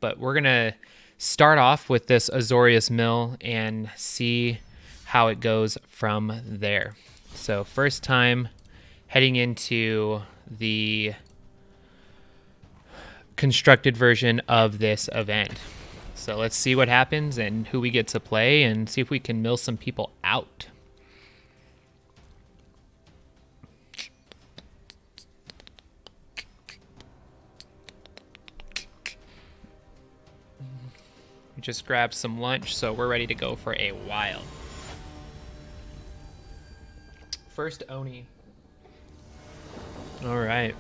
but we're going to start off with this Azorius Mill and see how it goes from there. So first time heading into the constructed version of this event. So let's see what happens and who we get to play and see if we can mill some people out. We just grabbed some lunch, so we're ready to go for a while. First Oni. All right.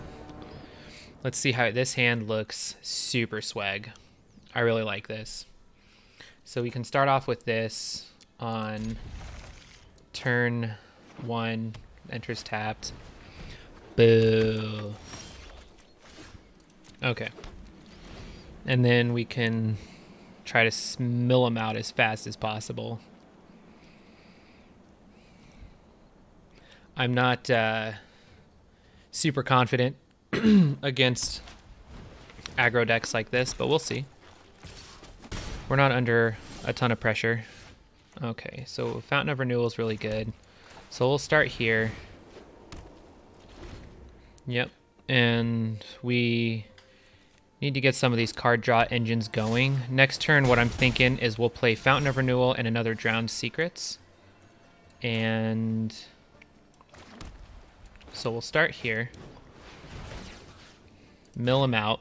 Let's see how this hand looks. Super swag. I really like this. So we can start off with this on turn 1. Enters tapped. Boo. Okay. And then we can try to mill them out as fast as possible. I'm not super confident against aggro decks like this, but we'll see. We're not under a ton of pressure. Okay, so Fountain of Renewal is really good. So we'll start here. Yep, and we need to get some of these card draw engines going. Next turn, what I'm thinking is we'll play Fountain of Renewal and another Drowned Secrets. And so we'll start here. Mill them out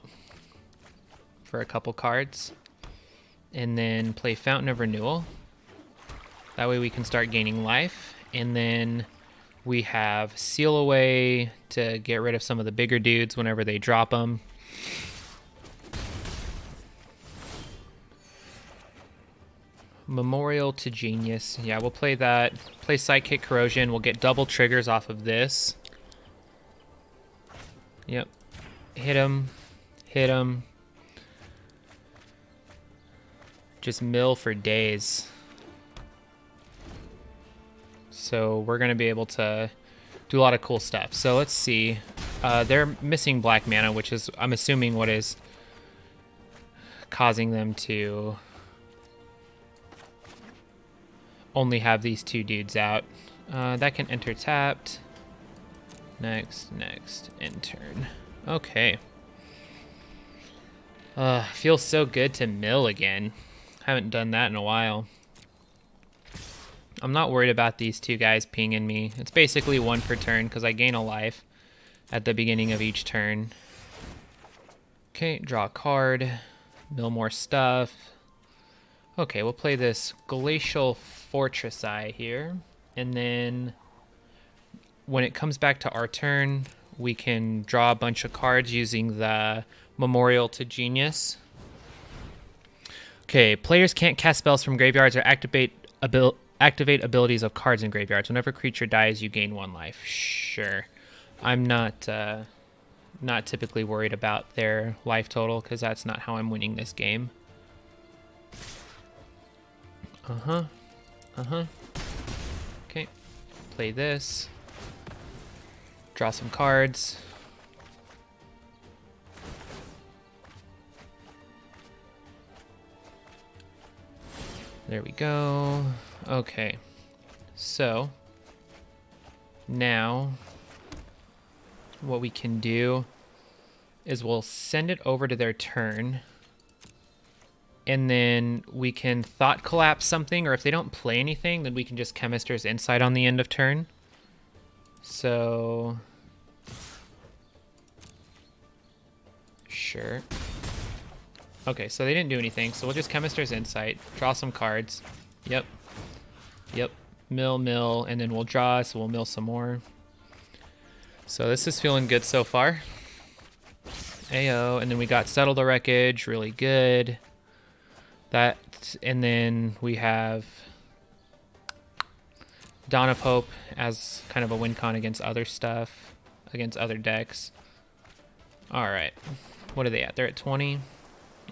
for a couple cards. And then play Fountain of Renewal. That way we can start gaining life. And then we have Seal Away to get rid of some of the bigger dudes whenever they drop them. Memorial to Genius. Yeah, we'll play that. Play Sidekick Corrosion. We'll get double triggers off of this. Yep. Hit him. Hit him. Just mill for days. So we're going to be able to do a lot of cool stuff. So let's see. They're missing black mana, which is, I'm assuming, what is causing them to only have these two dudes out. That can enter tapped. Next, end turn. Okay. Feels so good to mill again. Haven't done that in a while. I'm not worried about these two guys pinging me. It's basically 1 per turn because I gain a life at the beginning of each turn. Okay, draw a card. Mill more stuff. Okay, we'll play this Glacial Fortress Eye here. And then when it comes back to our turn, we can draw a bunch of cards using the Memorial to Genius. Okay, players can't cast spells from graveyards or activate abilities of cards in graveyards. Whenever a creature dies, you gain 1 life. Sure. I'm not typically worried about their life total because that's not how I'm winning this game. Okay, play this. Draw some cards. There we go. Okay. So now what we can do is we'll send it over to their turn. And then we can Thought Collapse something, or if they don't play anything, then we can just Chemister's Insight on the end of turn. So sure. Okay, so they didn't do anything, so we'll just Chemister's Insight, draw some cards. Yep. Mill, and then we'll draw, so we'll mill some more. So this is feeling good so far. AO, and then we got Settle the Wreckage, really good. That, and then we have Dawn of Hope as kind of a win con against other stuff, against other decks. Alright, what are they at? They're at 20.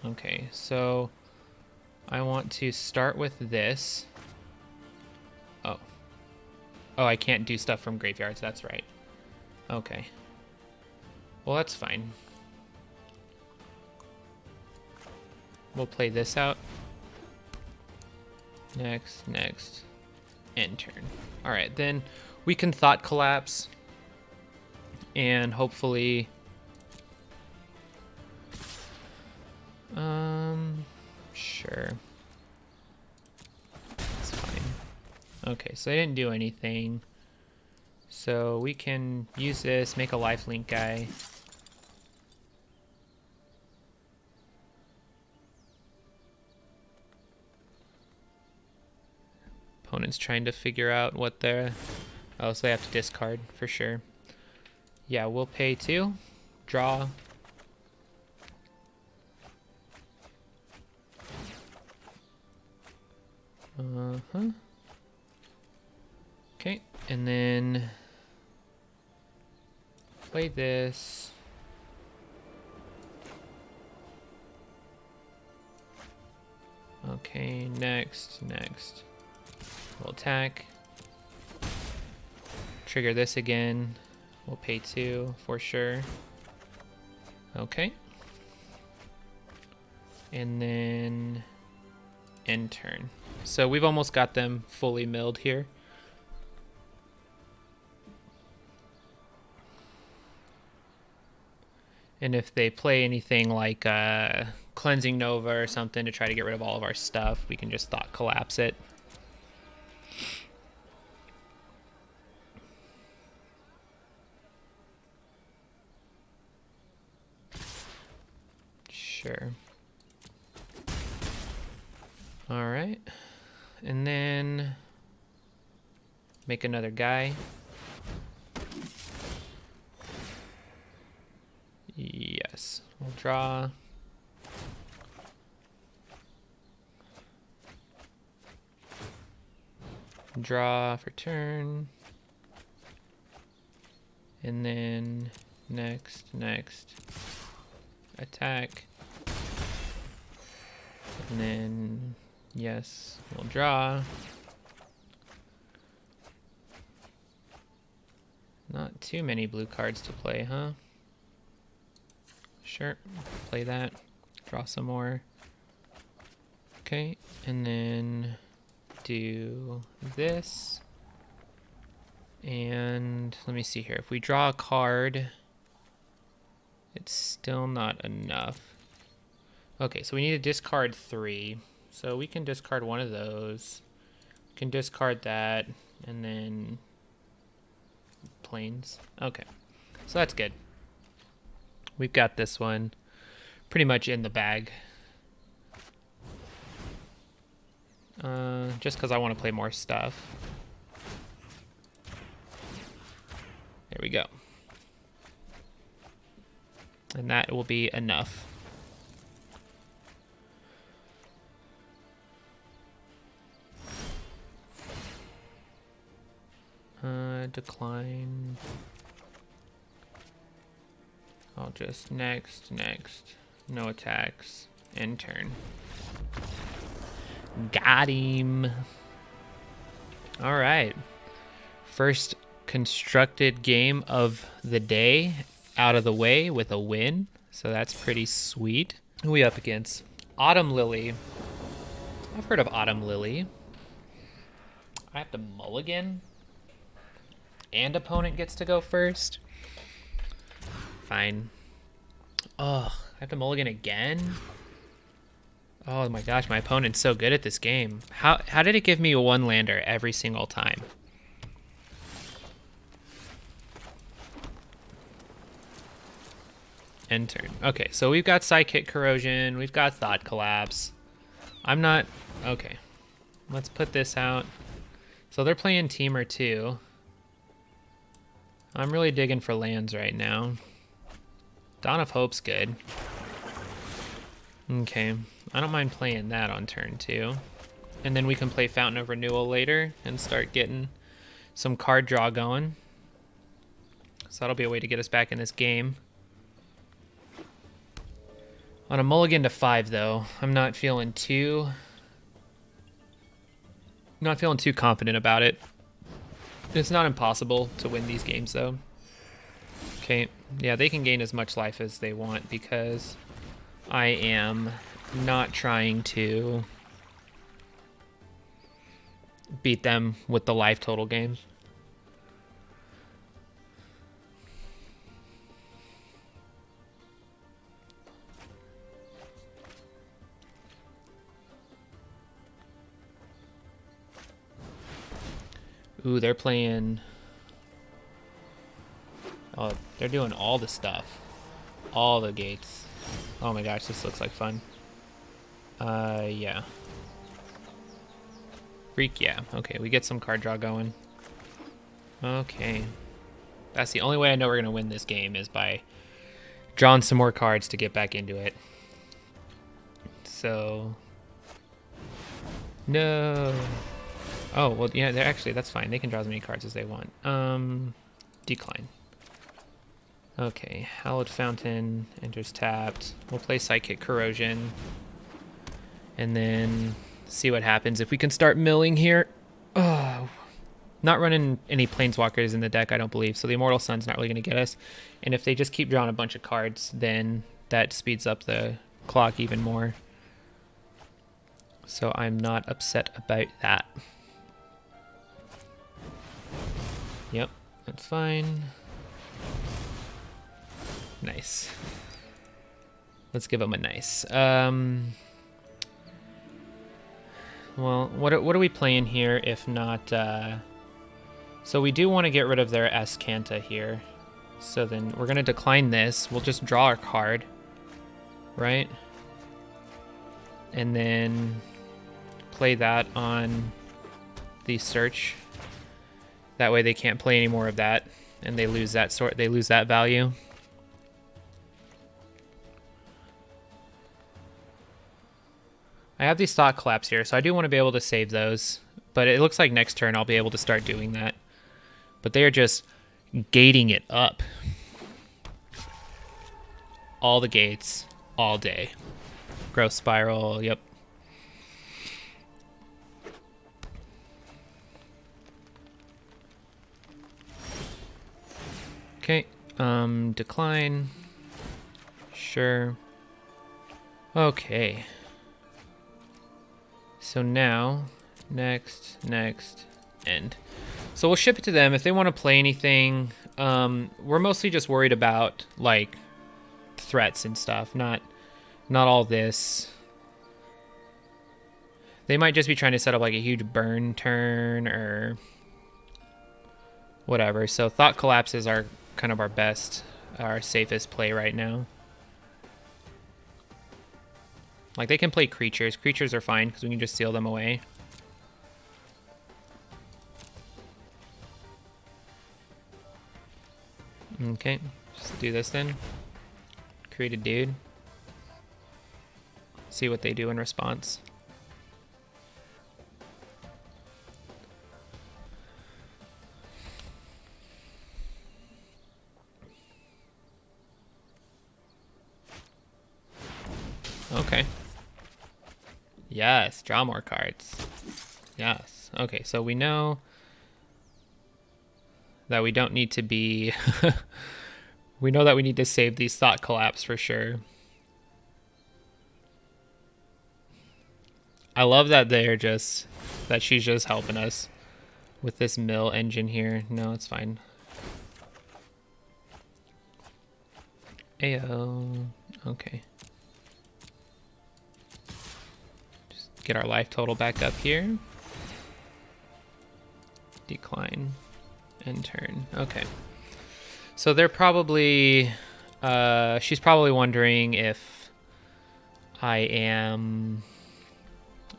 Okay, so I want to start with this. Oh, I can't do stuff from graveyards, that's right. Okay. Well, that's fine. We'll play this out. Next, end turn. All right, then we can Thought Collapse and hopefully sure. That's fine. Okay, so they didn't do anything. So we can use this, make a lifelink guy. Opponent's trying to figure out what they're... Oh, so they have to discard for sure. Yeah, we'll pay 2. Draw. Okay, and then play this. Okay, next. We'll attack. Trigger this again. We'll pay 2 for sure. Okay. And then end turn. So we've almost got them fully milled here. And if they play anything like Cleansing Nova or something to try to get rid of all of our stuff, we can just Thought Collapse it. Sure. All right. And then make another guy. Yes. We'll draw. Draw for turn. And then next. Attack. And then, yes, we'll draw. Not too many blue cards to play, huh? Sure, play that. Draw some more. Okay, and then do this. And let me see here. If we draw a card, it's still not enough. Okay, so we need to discard 3. So we can discard one of those. We can discard that, and then planes. Okay, so that's good. We've got this one pretty much in the bag. Just because I want to play more stuff. There we go. And that will be enough. Decline. I'll just next. No attacks. End turn. Got him. All right. First constructed game of the day out of the way with a win. So that's pretty sweet. Who are we up against? Autumn Lily. I've heard of Autumn Lily. I have to mulligan? And opponent gets to go first? Fine. Oh, I have to mulligan again? Oh my gosh, my opponent's so good at this game. How did it give me a 1-lander every single time? End turn. Okay, so we've got Psychic Corrosion, we've got Thought Collapse. I'm not... Okay. Let's put this out. So they're playing Temur too. I'm really digging for lands right now. Dawn of Hope's good. Okay, I don't mind playing that on turn 2. And then we can play Fountain of Renewal later and start getting some card draw going. So that'll be a way to get us back in this game. On a mulligan to 5 though, I'm not feeling too confident about it. It's not impossible to win these games though. Okay, yeah, they can gain as much life as they want because I am not trying to beat them with the life total game. Ooh, they're playing... Oh, they're doing all the stuff. All the gates. Oh my gosh, this looks like fun. Yeah. Freak, yeah. Okay, we get some card draw going. Okay. That's the only way I know we're going to win this game is by drawing some more cards to get back into it. So... No. Oh, well, yeah, they're actually, that's fine. They can draw as many cards as they want. Decline. Okay, Hallowed Fountain enters tapped. We'll play Psychic Corrosion. And then see what happens. If we can start milling here. Oh, not running any Planeswalkers in the deck, I don't believe. So the Immortal Sun's not really going to get us. And if they just keep drawing a bunch of cards, then that speeds up the clock even more. So I'm not upset about that. Yep, that's fine. Nice. Let's give them a nice. Well, what are we playing here if not... So we do want to get rid of their Escanta here. So then we're going to decline this. We'll just draw our card. Right? And then play that on the search. That way they can't play any more of that. And they lose that value. I have these Thought Collapse here, so I do want to be able to save those. But it looks like next turn I'll be able to start doing that. But they are just gating it up. All the gates, all day. Growth Spiral, yep. Okay, decline. Sure. Okay. So now, next, end. So we'll ship it to them. If they want to play anything, we're mostly just worried about, like, threats and stuff, not all this. They might just be trying to set up, like, a huge burn turn or whatever. So Thought Collapses are kind of our safest play right now. Like, they can play creatures. Creatures are fine because we can just seal them away. Okay, just do this then. Create a dude. See what they do in response. Okay. Yes, draw more cards. Yes. Okay, so we know that we don't need to be... we know that we need to save these Thought Collapse for sure. I love that she's just helping us with this mill engine here. No, it's fine. Ayo. Okay. Get our life total back up here. Decline. End turn. Okay. So they're probably... she's probably wondering if I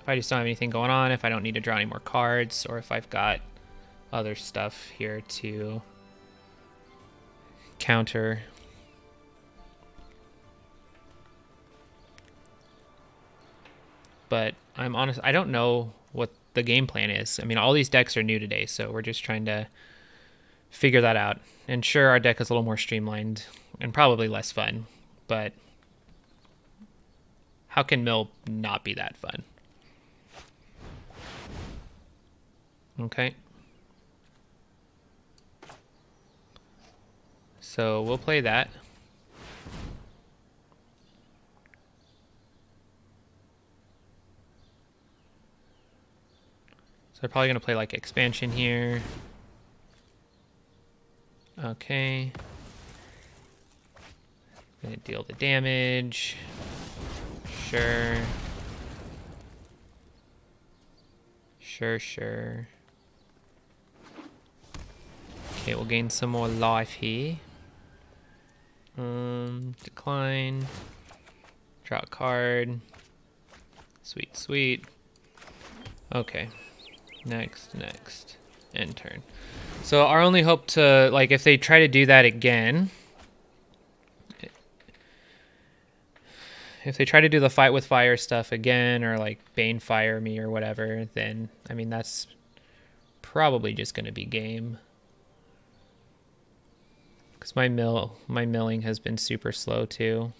just don't have anything going on, if I don't need to draw any more cards, or if I've got other stuff here to counter. But I'm honest, I don't know what the game plan is. I mean, all these decks are new today, so we're just trying to figure that out. And sure, our deck is a little more streamlined and probably less fun, but how can Mill not be that fun? Okay. So we'll play that. they're probably gonna play like expansion here. Okay. Gonna deal the damage. Sure. Sure. Okay, we'll gain some more life here. Decline. Draw a card. Sweet. Okay. Next. End turn. So our only hope to, like, if they try to do that again, if they try to do the fight with fire stuff again, or like Bane fire me or whatever, then, I mean, that's probably just going to be game. Because my milling has been super slow too.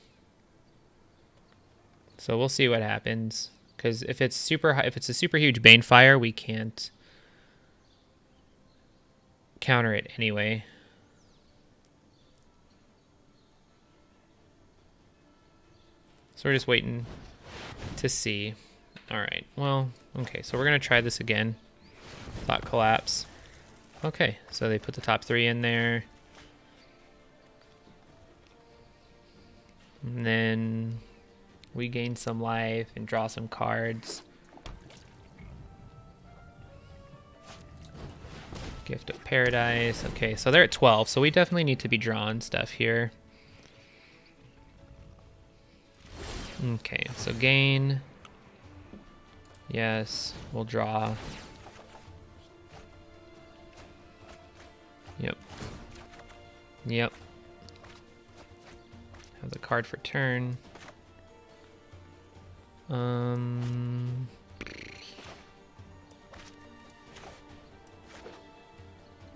So we'll see what happens. Because if it's a super huge Bane fire, we can't counter it anyway. So we're just waiting to see. All right, well, okay, so we're gonna try this again. Thought collapse. Okay, so they put the top 3 in there. And then we gain some life and draw some cards. Gift of Paradise. Okay, so they're at 12, so we definitely need to be drawing stuff here. Okay, so gain. Yes, we'll draw. Yep. Have the card for turn.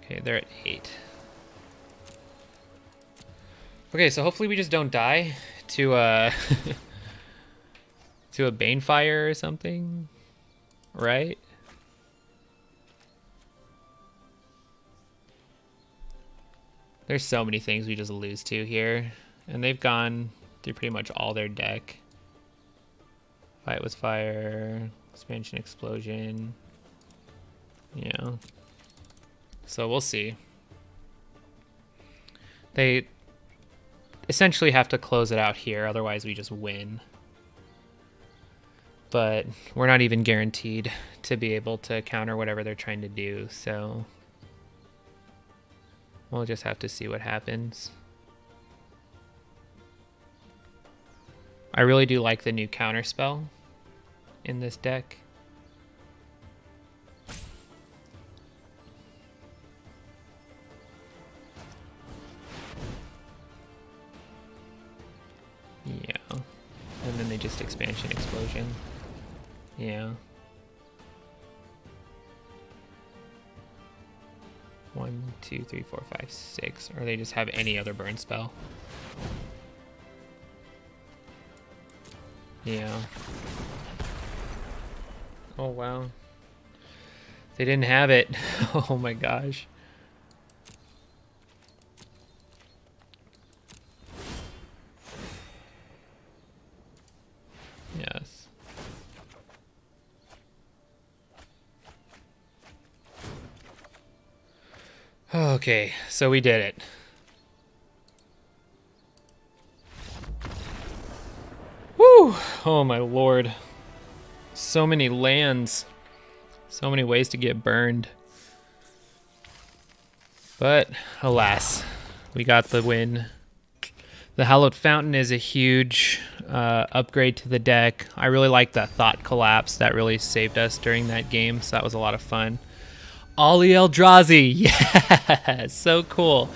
Okay, they're at 8. Okay, so hopefully we just don't die to to a Bane fire or something, right? There's so many things we just lose to here, and they've gone through pretty much all their deck. Fight with fire, expansion, explosion. Yeah. So we'll see. They essentially have to close it out here, otherwise we just win. But we're not even guaranteed to be able to counter whatever they're trying to do, so we'll just have to see what happens. I really do like the new counter spell in this deck. Yeah. And then they just expansion, explosion. Yeah. 1, 2, 3, 4, 5, 6. Or they just have any other burn spell. Yeah. Oh, wow. They didn't have it. Oh my gosh. Yes. Okay, so we did it. Woo! Oh my lord. So many lands. So many ways to get burned. But, alas, we got the win. The Hallowed Fountain is a huge upgrade to the deck. I really like that Thought Collapse. That really saved us during that game, so that was a lot of fun. Ollie Eldrazi! Yeah! So cool.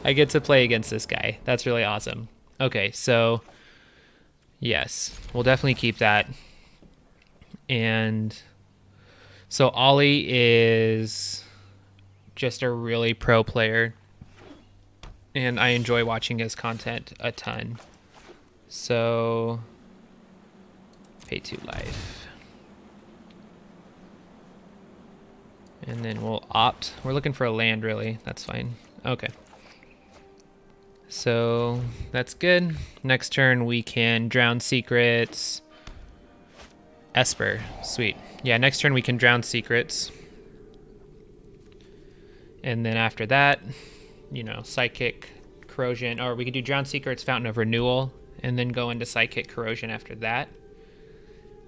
I get to play against this guy. That's really awesome. Okay, so yes, we'll definitely keep that. And so Ollie is just a really pro player, and I enjoy watching his content a ton. So pay 2 life. And then we'll opt. We're looking for a land, really. That's fine. Okay. So that's good. Next turn we can Drown Secrets. Esper. Sweet. Yeah, next turn we can Drown Secrets. And then after that, you know, Psychic Corrosion, or we could do Drowned Secrets, Fountain of Renewal, and then go into Psychic Corrosion after that.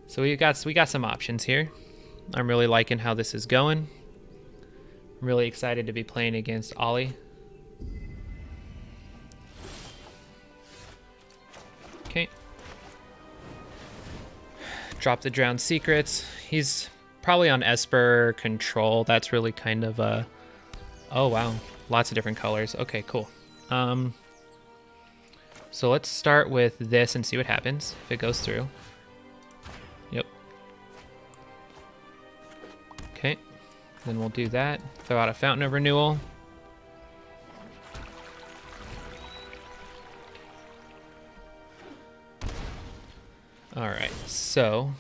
So we got some options here. I'm really liking how this is going. I'm really excited to be playing against Ollie. Okay. Drop the Drowned Secrets. He's probably on Esper Control. That's really kind of a... Oh, wow. Lots of different colors. Okay, cool. So let's start with this and see what happens if it goes through. Yep. Okay. Then we'll do that. Throw out a Fountain of Renewal. Alright, so...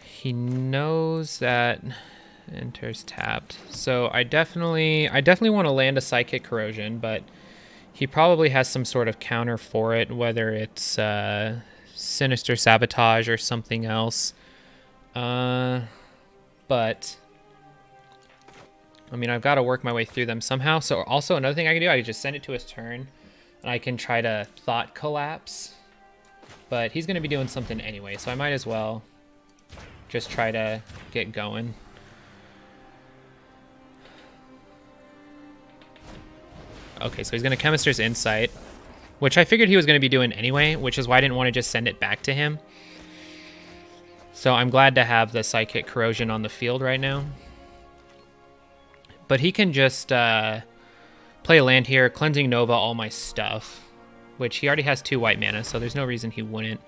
He knows that... Enters tapped. So I definitely want to land a Psychic Corrosion, but he probably has some sort of counter for it, whether it's Sinister Sabotage or something else. But I mean, I've got to work my way through them somehow. So also another thing I can do, I can just send it to his turn, and I can try to Thought Collapse. But he's going to be doing something anyway, so I might as well just try to get going. Okay, so he's going to Chemister's Insight, which I figured he was going to be doing anyway, which is why I didn't want to just send it back to him. So I'm glad to have the Psychic Corrosion on the field right now. But he can just play a land here, Cleansing Nova all my stuff, which he already has 2 white mana, so there's no reason he wouldn't.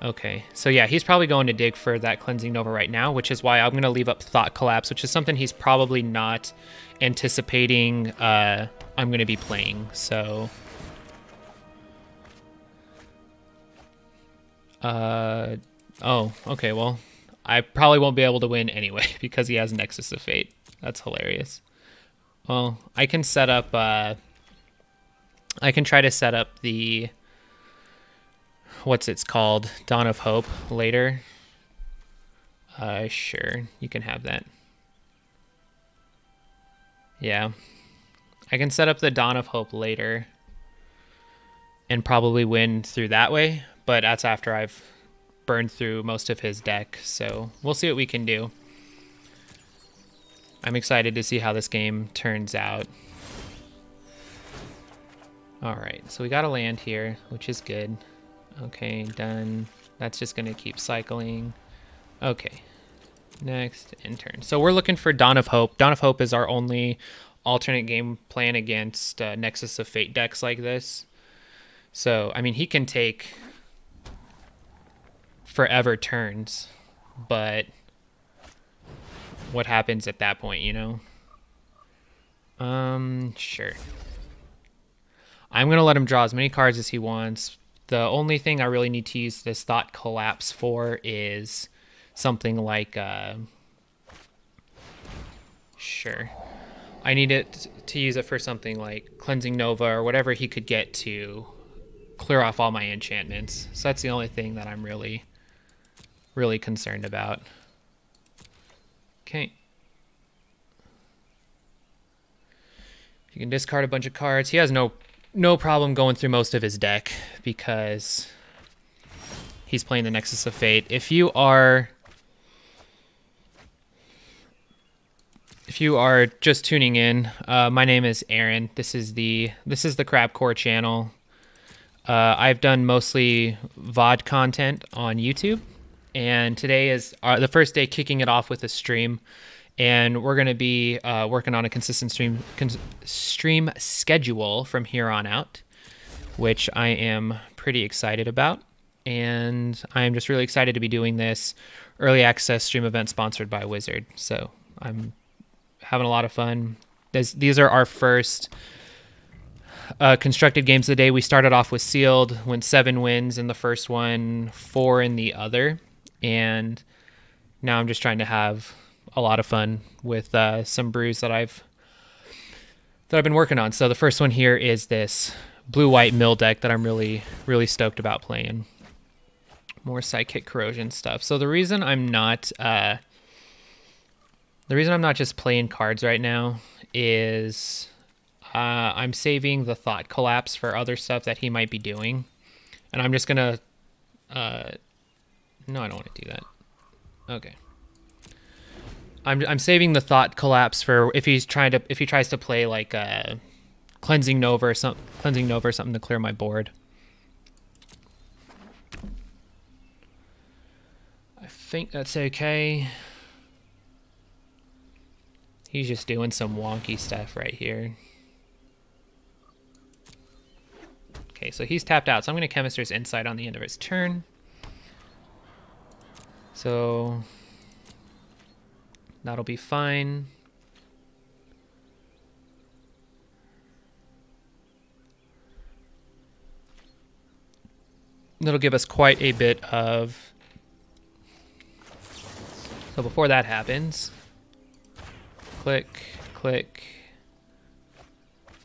Okay, so yeah, he's probably going to dig for that Cleansing Nova right now, which is why I'm going to leave up Thought Collapse, which is something he's probably not anticipating I'm going to be playing, so... Oh, okay, well, I probably won't be able to win anyway, because he has Nexus of Fate. That's hilarious. Well, I can set up, I can try to set up the... What's it's called? Dawn of Hope later. Sure, you can have that. Yeah. I can set up the Dawn of Hope later and probably win through that way, but that's after I've burned through most of his deck, so we'll see what we can do. I'm excited to see how this game turns out. Alright, so we got a land here, which is good. Okay, done. That's just going to keep cycling. Okay, next, in turn. So we're looking for Dawn of Hope. Dawn of Hope is our only alternate game plan against Nexus of Fate decks like this. So, I mean, he can take forever turns, but what happens at that point, you know? Sure. I'm going to let him draw as many cards as he wants. The only thing I really need to use this Thought Collapse for is something like, sure. I need it to use it for something like Cleansing Nova or whatever he could get to clear off all my enchantments. So that's the only thing that I'm really concerned about. Okay. You can discard a bunch of cards. He has no problem going through most of his deck because he's playing the Nexus of Fate. If you are just tuning in, my name is Aaron. This is the Crabcore channel. I've done mostly VOD content on YouTube, and today is the first day kicking it off with a stream, and we're going to be working on a consistent stream schedule from here on out, which I am pretty excited about. And I'm just really excited to be doing this early access stream event sponsored by Wizard. So I'm having a lot of fun. These are our first constructed games of the day. We started off with Sealed, went 7 wins in the first one, 4 in the other. And now I'm just trying to have a lot of fun with some brews that I've been working on. So the first one here is this blue-white mill deck that I'm really stoked about playing. More Psychic Corrosion stuff. So the reason I'm not The reason I'm not just playing cards right now is I'm saving the thought collapse for other stuff that he might be doing. And I'm just going to... no, I don't want to do that. Okay. I'm saving the thought collapse for if he tries to play like cleansing Nova or something to clear my board. I think that's okay. He's just doing some wonky stuff right here. Okay, so he's tapped out, so I'm going to Chemister's Insight on the end of his turn. So that'll be fine. That'll give us quite a bit of... So before that happens, click, click,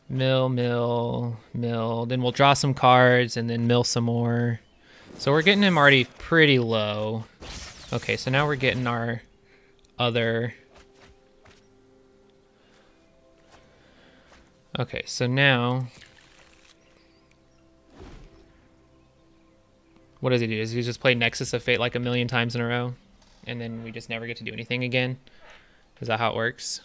mill, mill, mill. Then we'll draw some cards and then mill some more. So we're getting him already pretty low. Okay, so now we're getting our other... Okay, so now... What does he do? Does he just play Nexus of Fate like a million times in a row? And then we just never get to do anything again? Is that how it works?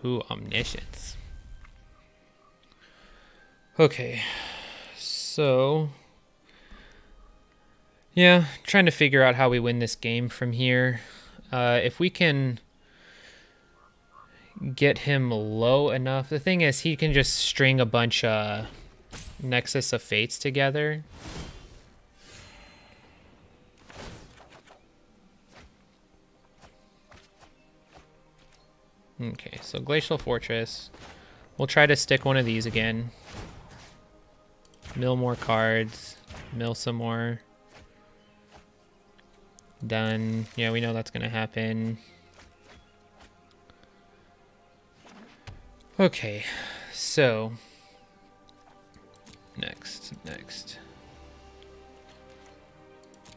Ooh, Omniscience. Okay, so... Yeah, trying to figure out how we win this game from here. If we can get him low enough... The thing is, he can just string a bunch of Nexus of Fates together. Okay, so Glacial Fortress. We'll try to stick one of these again. Mill more cards. Mill some more. Done. Yeah, we know that's going to happen. Okay, so... Next.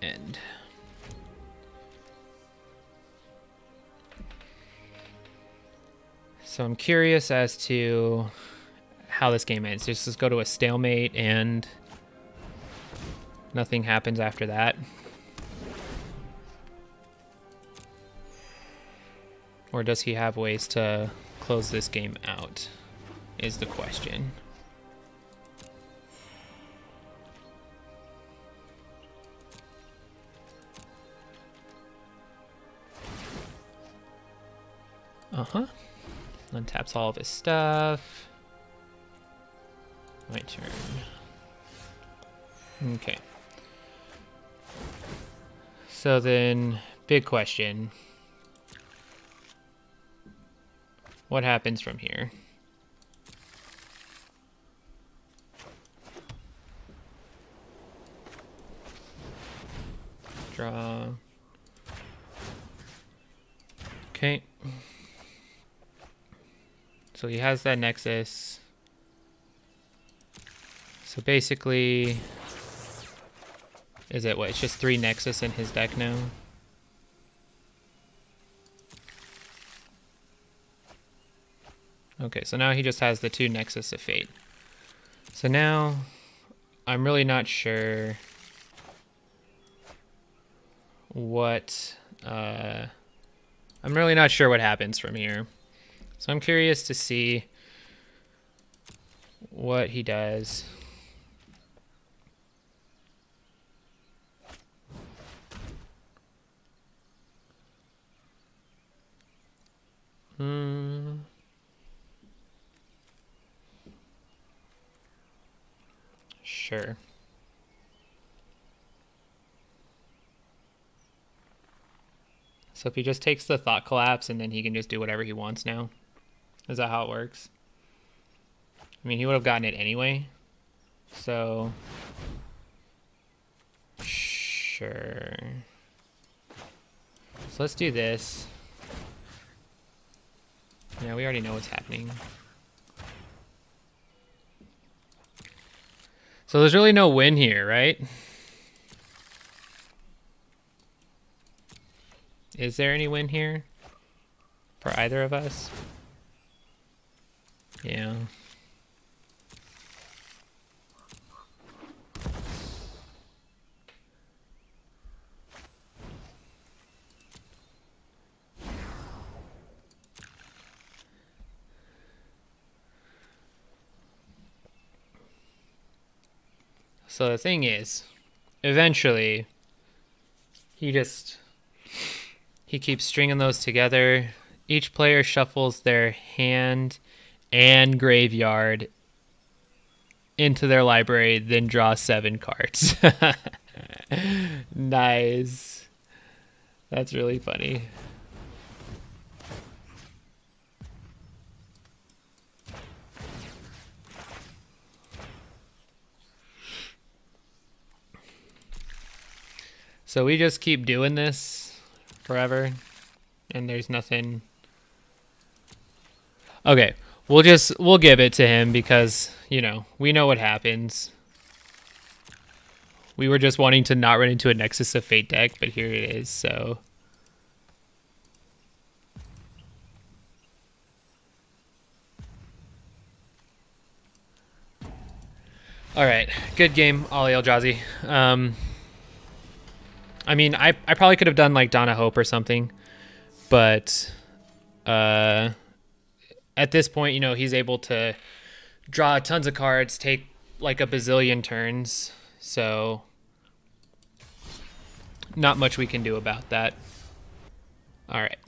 End. So I'm curious as to how this game ends. Just go to a stalemate and nothing happens after that. Or does he have ways to close this game out, is the question. Untaps all of his stuff. My turn. Okay. So then, big question. What happens from here? Draw. Okay. So he has that Nexus. So basically, is it what? It's just 3 Nexus in his deck now? Okay, so now he just has the 2 Nexus of Fate. So now, I'm really not sure what, I'm really not sure what happens from here. So I'm curious to see what he does. Sure. So if he just takes the Thought Collapse and then he can just do whatever he wants now? Is that how it works? I mean, he would have gotten it anyway. So... Sure. So let's do this. Yeah, we already know what's happening. So there's really no win here, right? Is there any win here for either of us? Yeah. So the thing is, eventually, he keeps stringing those together. Each player shuffles their hand and graveyard into their library, then draw 7 cards. Nice. That's really funny. So we just keep doing this forever, and there's nothing. Okay, we'll give it to him because, you know, we know what happens. We were just wanting to not run into a Nexus of Fate deck, but here it is, so. Alright, good game, Ollie Eldrazi. I mean, I probably could have done like Donna Hope or something, but at this point, you know, he's able to draw tons of cards, take like a bazillion turns, so not much we can do about that. All right,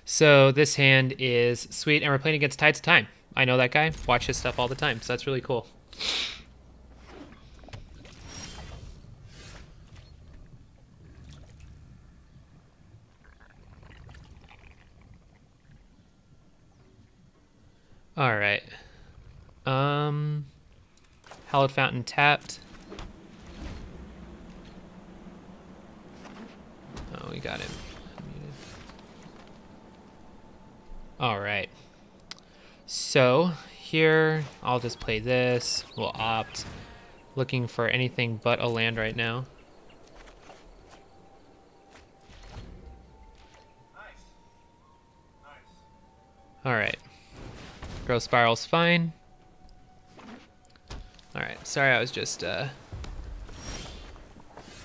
so this hand is sweet, and we're playing against Tides of Time. I know that guy, watch his stuff all the time, so that's really cool. All right. Hallowed Fountain tapped. Oh, we got him. All right. So here, I'll just play this. We'll opt. Looking for anything but a land right now. All right. Growth Spiral's fine. Alright, sorry, I was just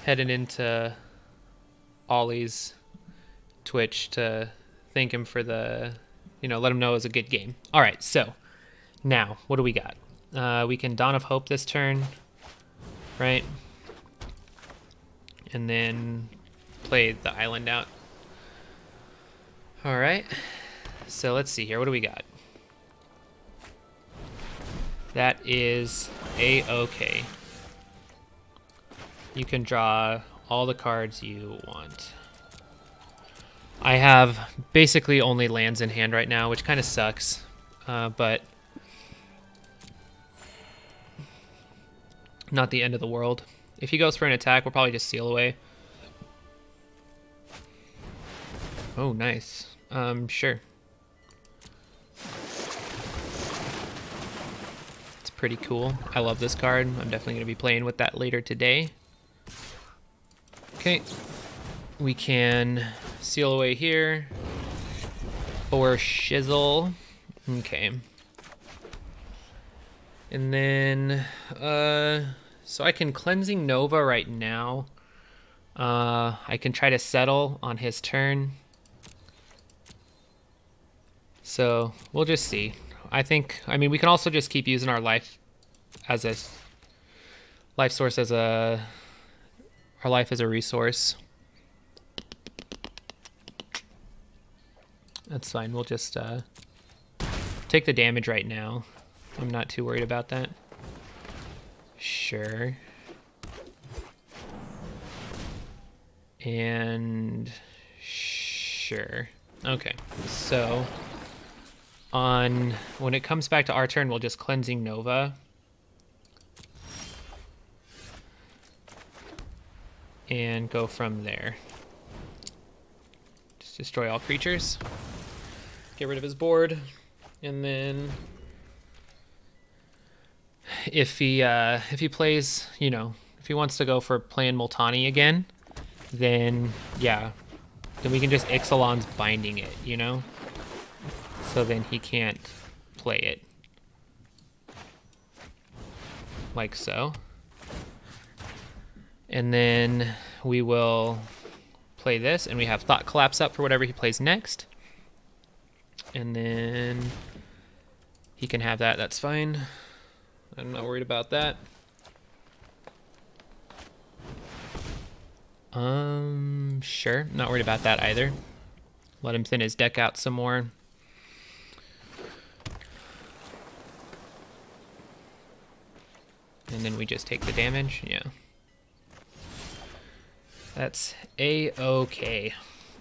heading into Ollie's Twitch to thank him for the, you know, let him know it was a good game. Alright, so now, what do we got? We can Dawn of Hope this turn, right? And then play the island out. Alright, so let's see here. What do we got? That is A-okay. You can draw all the cards you want. I have basically only lands in hand right now, which kind of sucks, but not the end of the world. If he goes for an attack, we'll probably just seal away. Oh, nice. Sure. Pretty cool. I love this card. I'm definitely going to be playing with that later today. Okay. We can seal away here. Or shizzle. Okay. And then, so I can Cleansing Nova right now. I can try to settle on his turn. So we'll just see. I mean, we can also just keep using our life as a life source as our life as a resource. That's fine. We'll just take the damage right now. I'm not too worried about that. Sure. And sure. Okay. So when it comes back to our turn, we'll just Cleansing Nova. And go from there. Just destroy all creatures. Get rid of his board. And then if he plays, you know, if he wants to go for playing Multani again, then yeah, then we can just Ixalan's binding it, you know? So then he can't play it. Like so. And then we will play this, and we have Thought Collapse up for whatever he plays next. And then he can have that, that's fine. I'm not worried about that. Sure, not worried about that either. Let him thin his deck out some more. And then we just take the damage, yeah. That's A-okay.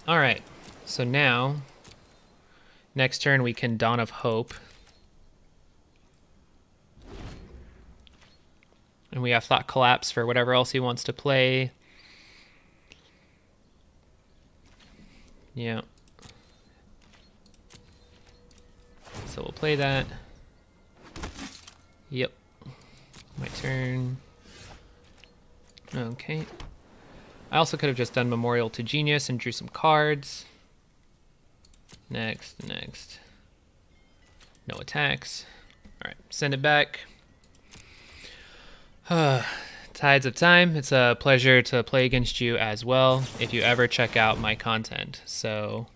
All right, so now, next turn we can Dawn of Hope. And we have Thought Collapse for whatever else he wants to play. Yeah. So we'll play that. Yep. My turn. Okay. I also could have just done Memorial to Genius and drew some cards. Next. No attacks. All right, send it back. Tides of Time. It's a pleasure to play against you as well if you ever check out my content. So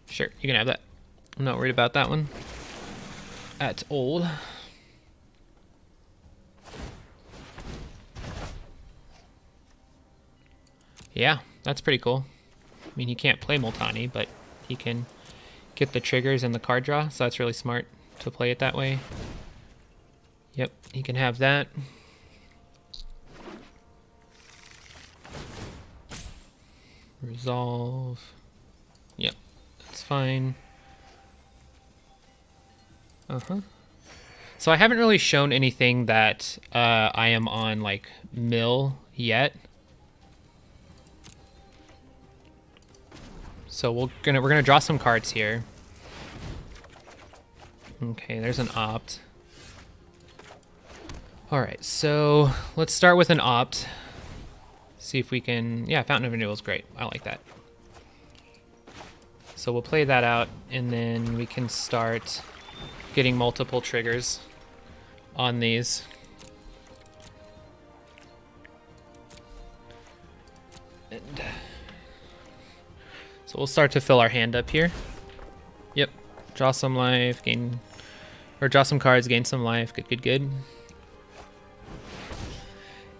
sure, you can have that. I'm not worried about that one at all. Yeah, that's pretty cool. I mean, he can't play Multani, but he can get the triggers and the card draw, so that's really smart to play it that way. Yep, he can have that. Resolve. Yep, that's fine. So I haven't really shown anything that I am on, like, mill yet. So we're gonna draw some cards here. Okay, there's an opt. All right, so let's start with an opt. See if we can, yeah, Fountain of Renewal is great. I like that. So we'll play that out, and then we can start getting multiple triggers on these. And so we'll start to fill our hand up here. Yep, draw some life, gain, or draw some cards, gain some life. Good, good.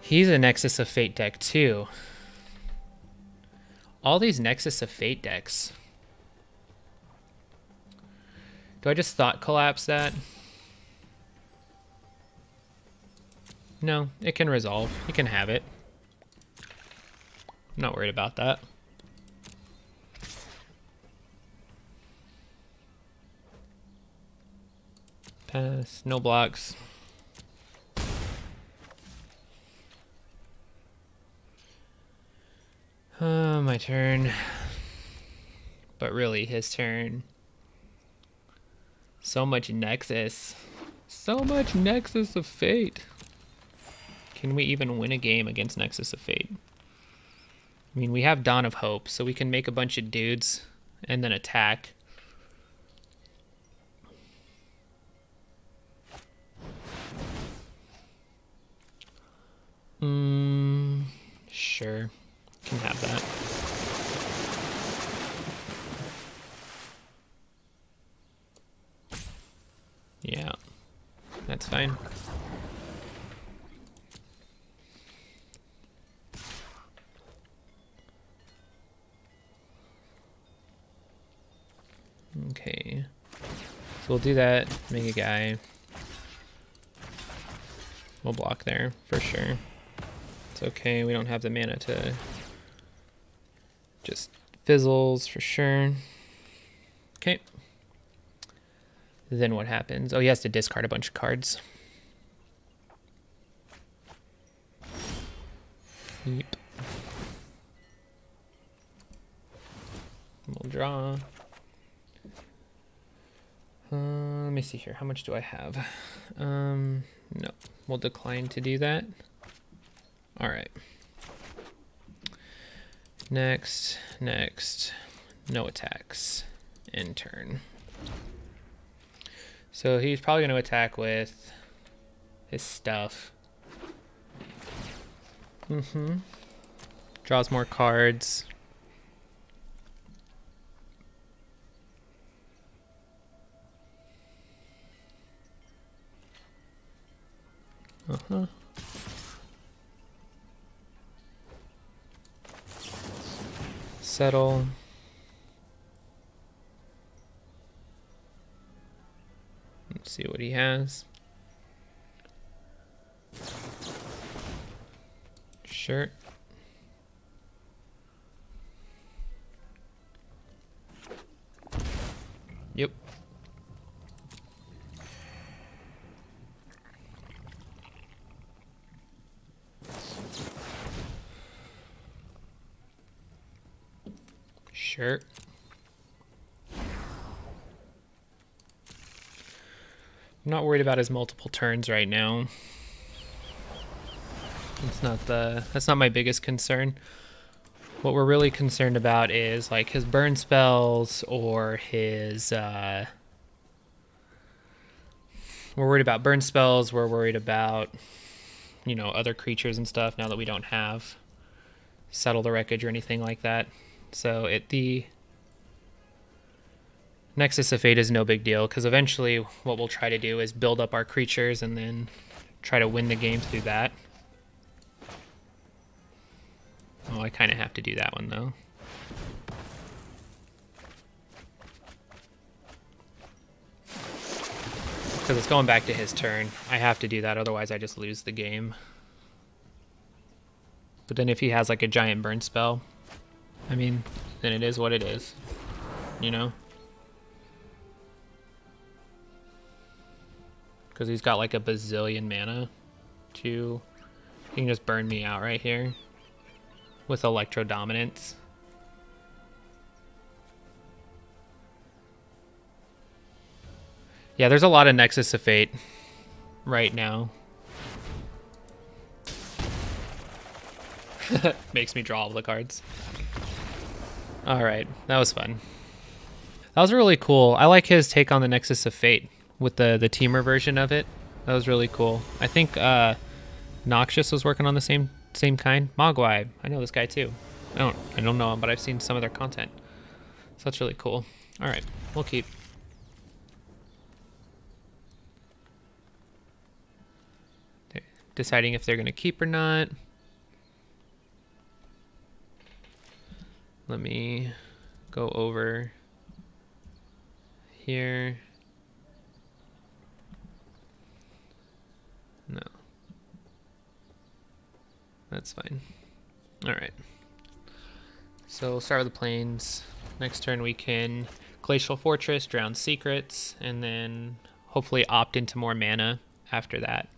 He's a Nexus of Fate deck too. All these Nexus of Fate decks. Do I just Thought Collapse that? No, it can resolve. You can have it. I'm not worried about that. Pass, no blocks. My turn. But really, his turn. So much Nexus. So much Nexus of Fate. Can we even win a game against Nexus of Fate? I mean, we have Dawn of Hope, so we can make a bunch of dudes and then attack. Sure. Can have that. Yeah, that's fine. Okay, so we'll do that, make a guy. We'll block there, for sure. It's okay, we don't have the mana to just fizzles, for sure. Okay. Then what happens? Oh, he has to discard a bunch of cards. Yep. draw. Let me see here. How much do I have? No, we'll decline to do that. All right. Next. No attacks. End turn. So he's probably going to attack with his stuff. Draws more cards. Settle. Let's see what he has. Sure. Yep. Sure. I'm not worried about his multiple turns right now. That's not my biggest concern. What we're really concerned about is like his burn spells or his we're worried about burn spells, we're worried about, you know, other creatures and stuff now that we don't have Settle the Wreckage or anything like that. So the Nexus of Fate is no big deal, because eventually what we'll try to do is build up our creatures and then try to win the game through that. Oh, I kind of have to do that one, though. Because it's going back to his turn. I have to do that, otherwise I just lose the game. But then if he has like a giant burn spell, I mean, then it is what it is, you know? Because he's got like a bazillion mana to... He can just burn me out right here with Electro Dominance. Yeah, there's a lot of Nexus of Fate right now. Makes me draw all the cards. Alright, that was fun. That was really cool. I like his take on the Nexus of Fate with the Temur version of it. That was really cool. I think Noxious was working on the same kind. Mogwai, I know this guy too. I don't know him, but I've seen some of their content. So that's really cool. Alright, we'll keep. They're deciding if they're gonna keep or not. Let me go over here. No. That's fine. Alright. So we'll start with the plains. Next turn we can Glacial Fortress, Drown Secrets, and then hopefully opt into more mana after that.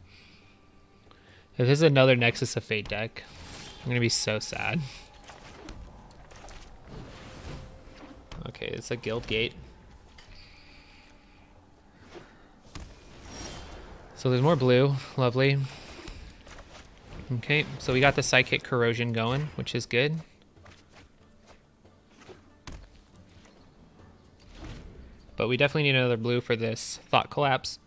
If this is another Nexus of Fate deck, I'm going to be so sad. Okay, it's a Guild Gate. So there's more blue. Lovely. Okay, so we got the Psychic Corrosion going, which is good. But we definitely need another blue for this Thought Collapse.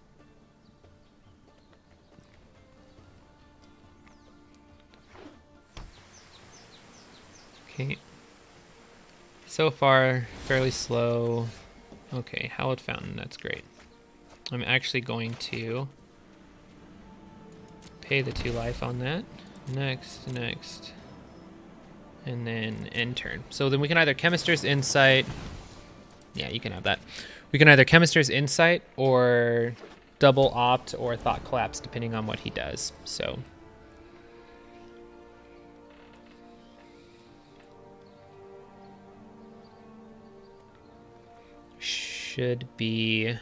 Okay. So far, fairly slow. Okay, Hallowed Fountain, that's great. I'm actually going to pay the 2 life on that. Next. And then end turn. So then we can either Chemister's Insight. Yeah, you can have that. We can either Chemister's Insight or double opt or Thought Collapse, depending on what he does. So should be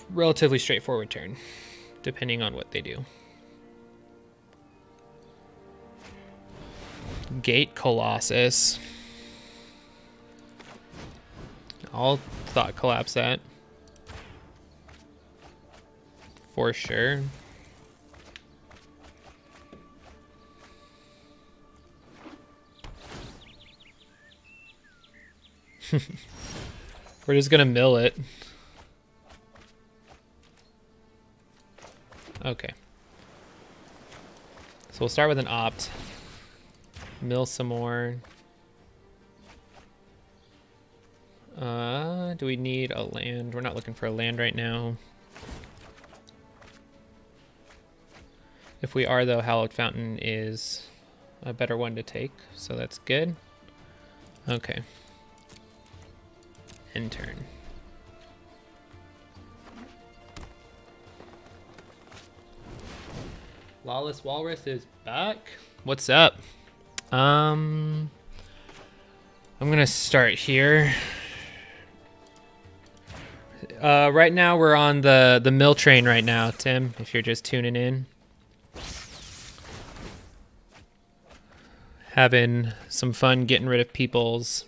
relatively straightforward turn, depending on what they do. Gate Colossus. I'll thought collapse that. For sure. We're just gonna mill it. Okay. So we'll start with an opt. Mill some more. Do we need a land? We're not looking for a land right now. If we are, though, Hallowed Fountain is a better one to take, so that's good. Okay. End turn. Lawless Walrus is back. What's up? I'm gonna start here. Right now we're on the mill train right now, Tim, if you're just tuning in. Having some fun getting rid of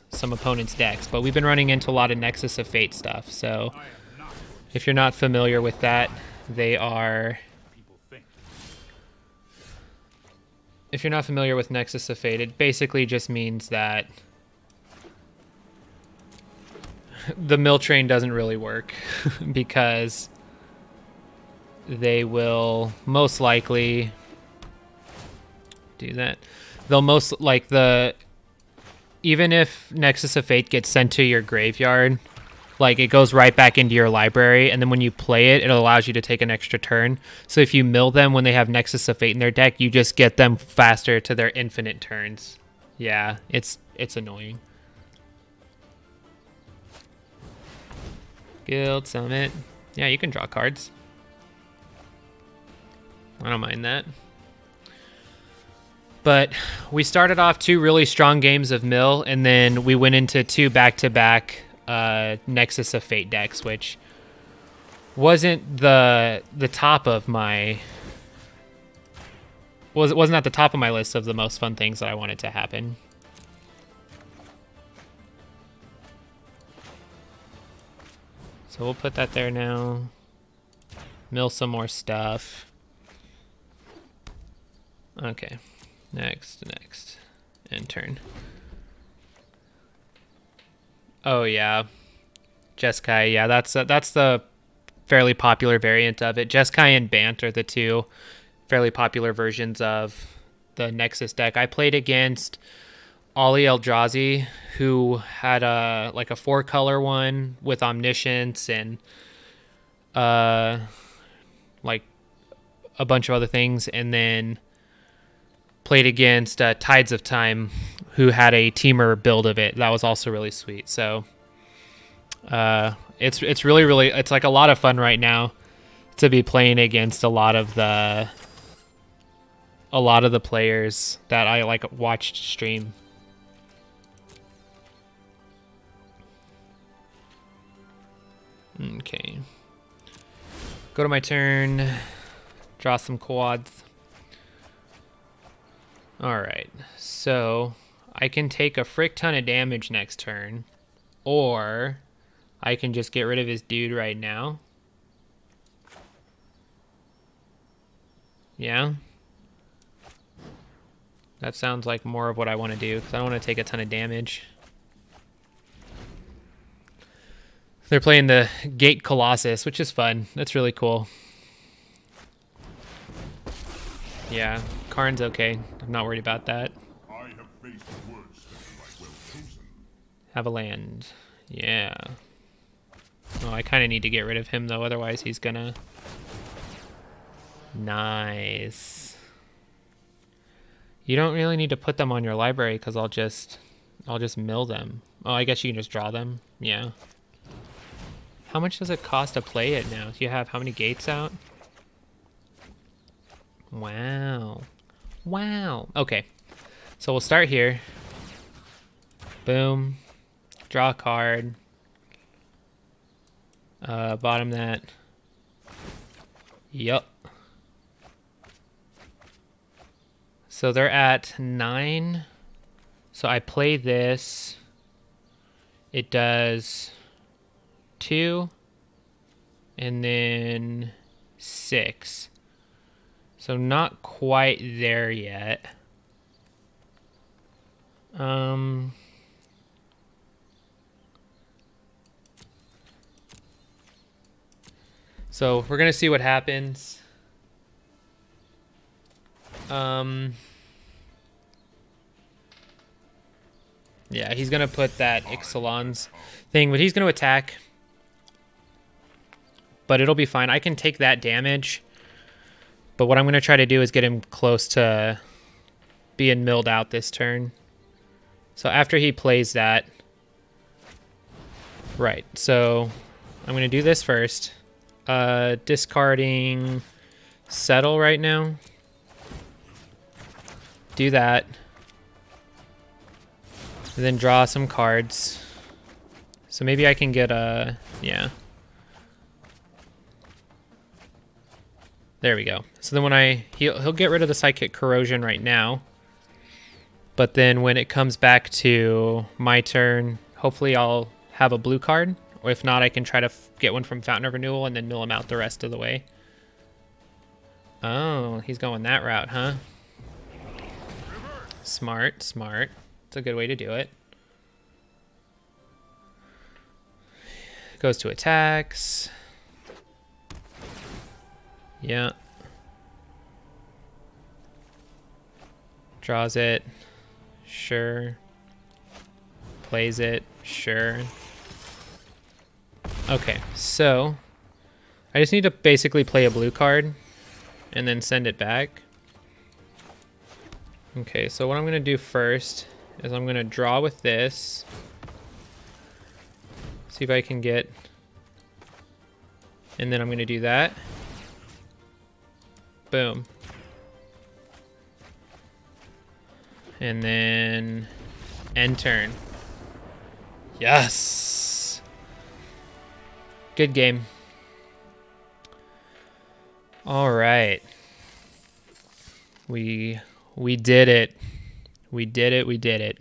some opponents' decks, but we've been running into a lot of Nexus of Fate stuff, so if you're not familiar with that, if you're not familiar with Nexus of Fate, it basically just means that the mill train doesn't really work because they will most likely do that. They'll most even if Nexus of Fate gets sent to your graveyard, like it goes right back into your library, and then when you play it, it allows you to take an extra turn. So if you mill them when they have Nexus of Fate in their deck, you just get them faster to their infinite turns. Yeah, it's annoying. Guild Summit. Yeah, you can draw cards. I don't mind that. But we started off 2 really strong games of mill, and then we went into 2 back-to-back Nexus of Fate decks, which wasn't the top of my wasn't at the top of my list of the most fun things that I wanted to happen. So we'll put that there now. Mill some more stuff. Okay. Next. End turn. Oh yeah. Jeskai, yeah, that's the fairly popular variant of it. Jeskai and Bant are the 2 fairly popular versions of the Nexus deck. I played against Ollie Eldrazi, who had a 4-color one with Omniscience and like a bunch of other things, and then played against Tides of Time, who had a Temur build of it. That was also really sweet. So it's really it's like a lot of fun right now to be playing against a lot of the players that I watched stream. Okay. Go to my turn. Draw some quads. Alright, so I can take a frick ton of damage next turn, or I can just get rid of his dude right now. Yeah? That sounds like more of what I want to do, because I don't want to take a ton of damage. They're playing the Gate Colossus, which is fun. That's really cool. Yeah, Karn's okay. I'm not worried about that. I have faced worse than well chosen. Have a land. Yeah. Oh, I kind of need to get rid of him, though. Otherwise, he's gonna... Nice. You don't really need to put them on your library, because I'll just mill them. Oh, I guess you can just draw them. Yeah. How much does it cost to play it now? Do you have how many gates out? Wow. Wow. Okay. So we'll start here. Boom. Draw a card. Bottom that. Yup. So they're at 9. So I play this. It does 2, and then 6. So not quite there yet. So we're gonna see what happens. Yeah, he's gonna put that Ixalan's thing, but he's gonna attack. But it'll be fine. I can take that damage. But what I'm gonna try to do is get him close to being milled out this turn. So after he plays that, right, so I'm gonna do this first. Discarding Settle right now. Do that. And then draw some cards. So maybe I can get a, yeah. There we go. So then when he'll get rid of the Psychic Corrosion right now. But then when it comes back to my turn, hopefully I'll have a blue card. Or if not, I can try to get one from Fountain of Renewal and then mill him out the rest of the way. Oh, he's going that route, huh? Smart, smart. It's a good way to do it. Goes to attacks. Yeah. Draws it. Sure. Plays it. Sure. Okay, so I just need to basically play a blue card and then send it back. Okay, so what I'm gonna do first is I'm gonna draw with this. See if I can get, and then I'm gonna do that. Boom. And then end turn. Yes. Good game. All right. We did it. We did it. We did it.